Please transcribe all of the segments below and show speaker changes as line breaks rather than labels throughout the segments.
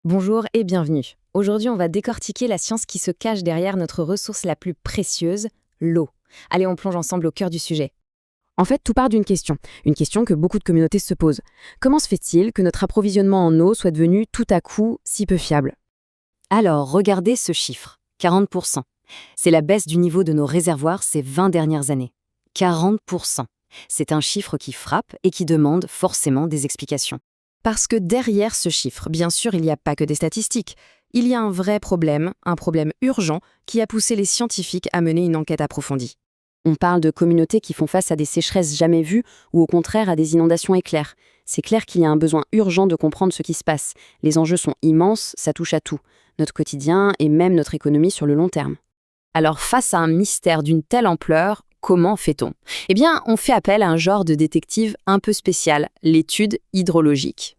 Bonjour et bienvenue. Aujourd'hui, on va décortiquer la science qui se cache derrière notre ressource la plus précieuse, l'eau. Allez, on plonge ensemble au cœur du sujet. En fait, tout part une question que beaucoup de communautés se posent. Comment se fait-il que notre approvisionnement en eau soit devenu tout à coup si peu fiable? Alors, regardez ce chiffre, 40%. C'est la baisse du niveau de nos réservoirs ces 20 dernières années. 40%. C'est un chiffre qui frappe et qui demande forcément des explications. Parce que derrière ce chiffre, bien sûr, il n'y a pas que des statistiques. Il y a un problème urgent, qui a poussé les scientifiques à mener une enquête approfondie. On parle de communautés qui font face à des sécheresses jamais vues ou au contraire à des inondations éclairs. C'est clair qu'il y a un besoin urgent de comprendre ce qui se passe. Les enjeux sont immenses, ça touche à tout, notre quotidien et même notre économie sur le long terme. Alors face à un mystère d'une telle ampleur, comment fait-on? Eh bien, on fait appel à un genre de détective un peu spécial, l'étude hydrologique.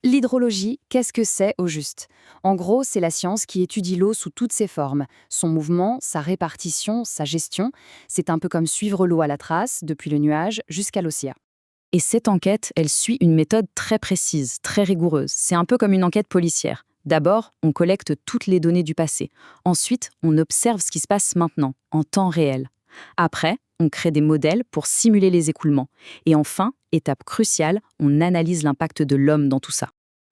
L'hydrologie, qu'est-ce que c'est au juste? En gros, c'est la science qui étudie l'eau sous toutes ses formes, son mouvement, sa répartition, sa gestion. C'est un peu comme suivre l'eau à la trace, depuis le nuage jusqu'à l'océan. Et cette enquête, elle suit une méthode très précise, très rigoureuse. C'est un peu comme une enquête policière. D'abord, on collecte toutes les données du passé. Ensuite, on observe ce qui se passe maintenant, en temps réel. Après, on crée des modèles pour simuler les écoulements. Et enfin, étape cruciale, on analyse l'impact de l'homme dans tout ça.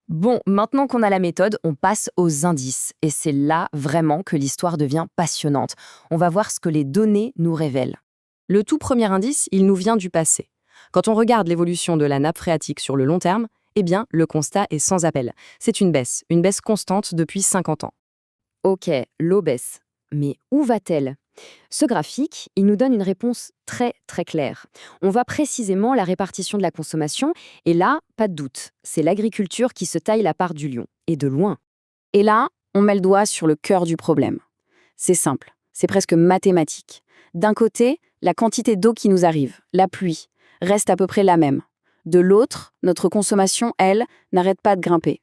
Bon, maintenant qu'on a la méthode, on passe aux indices. Et c'est là vraiment que l'histoire devient passionnante. On va voir ce que les données nous révèlent. Le tout premier indice, il nous vient du passé. Quand on regarde l'évolution de la nappe phréatique sur le long terme, eh bien, le constat est sans appel. C'est une baisse constante depuis 50 ans. Ok, l'eau baisse. Mais où va-t-elle? Ce graphique, il nous donne une réponse très très claire. On voit précisément la répartition de la consommation, et là, pas de doute, c'est l'agriculture qui se taille la part du lion, et de loin. Et là, on met le doigt sur le cœur du problème. C'est simple, c'est presque mathématique. D'un côté, la quantité d'eau qui nous arrive, la pluie, reste à peu près la même. De l'autre, notre consommation, elle, n'arrête pas de grimper.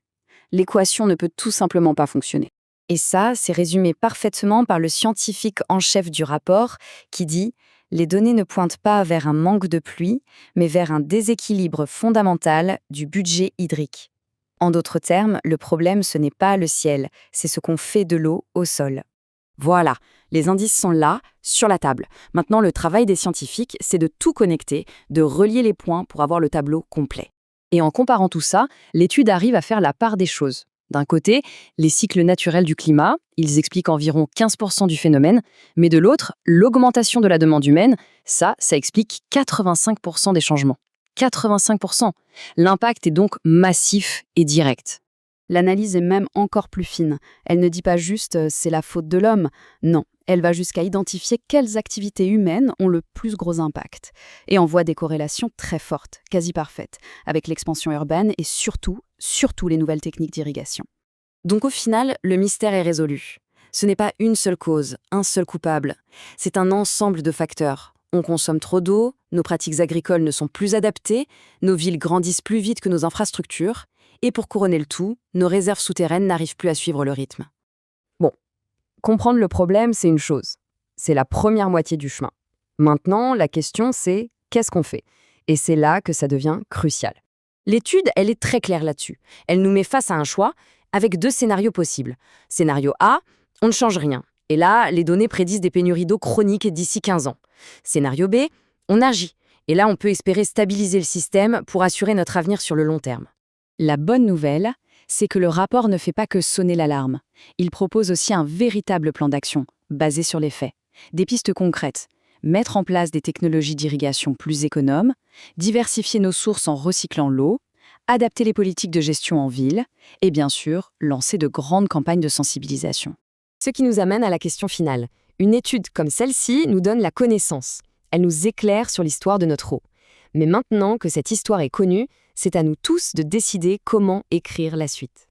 L'équation ne peut tout simplement pas fonctionner. Et ça, c'est résumé parfaitement par le scientifique en chef du rapport qui dit « Les données ne pointent pas vers un manque de pluie, mais vers un déséquilibre fondamental du budget hydrique. » En d'autres termes, le problème, ce n'est pas le ciel, c'est ce qu'on fait de l'eau au sol. Voilà, les indices sont là, sur la table. Maintenant, le travail des scientifiques, c'est de tout connecter, de relier les points pour avoir le tableau complet. Et en comparant tout ça, l'étude arrive à faire la part des choses. D'un côté, les cycles naturels du climat, ils expliquent environ 15% du phénomène, mais de l'autre, l'augmentation de la demande humaine, ça explique 85% des changements. 85%. L'impact est donc massif et direct. L'analyse est même encore plus fine. Elle ne dit pas juste c'est la faute de l'homme. Non, elle va jusqu'à identifier quelles activités humaines ont le plus gros impact. Et on voit des corrélations très fortes, quasi parfaites, avec l'expansion urbaine et surtout les nouvelles techniques d'irrigation. Donc au final, le mystère est résolu. Ce n'est pas une seule cause, un seul coupable. C'est un ensemble de facteurs. On consomme trop d'eau, nos pratiques agricoles ne sont plus adaptées, nos villes grandissent plus vite que nos infrastructures, et pour couronner le tout, nos réserves souterraines n'arrivent plus à suivre le rythme. Bon, comprendre le problème, c'est une chose. C'est la première moitié du chemin. Maintenant, la question, c'est qu'est-ce qu'on fait? Et c'est là que ça devient crucial. L'étude, elle est très claire là-dessus. Elle nous met face à un choix avec deux scénarios possibles. Scénario A, on ne change rien. Et là, les données prédisent des pénuries d'eau chroniques d'ici 15 ans. Scénario B, on agit. Et là, on peut espérer stabiliser le système pour assurer notre avenir sur le long terme. La bonne nouvelle, c'est que le rapport ne fait pas que sonner l'alarme. Il propose aussi un véritable plan d'action, basé sur les faits. Des pistes concrètes. Mettre en place des technologies d'irrigation plus économes, diversifier nos sources en recyclant l'eau, adapter les politiques de gestion en ville, et bien sûr, lancer de grandes campagnes de sensibilisation. Ce qui nous amène à la question finale. Une étude comme celle-ci nous donne la connaissance. Elle nous éclaire sur l'histoire de notre eau. Mais maintenant que cette histoire est connue, c'est à nous tous de décider comment écrire la suite.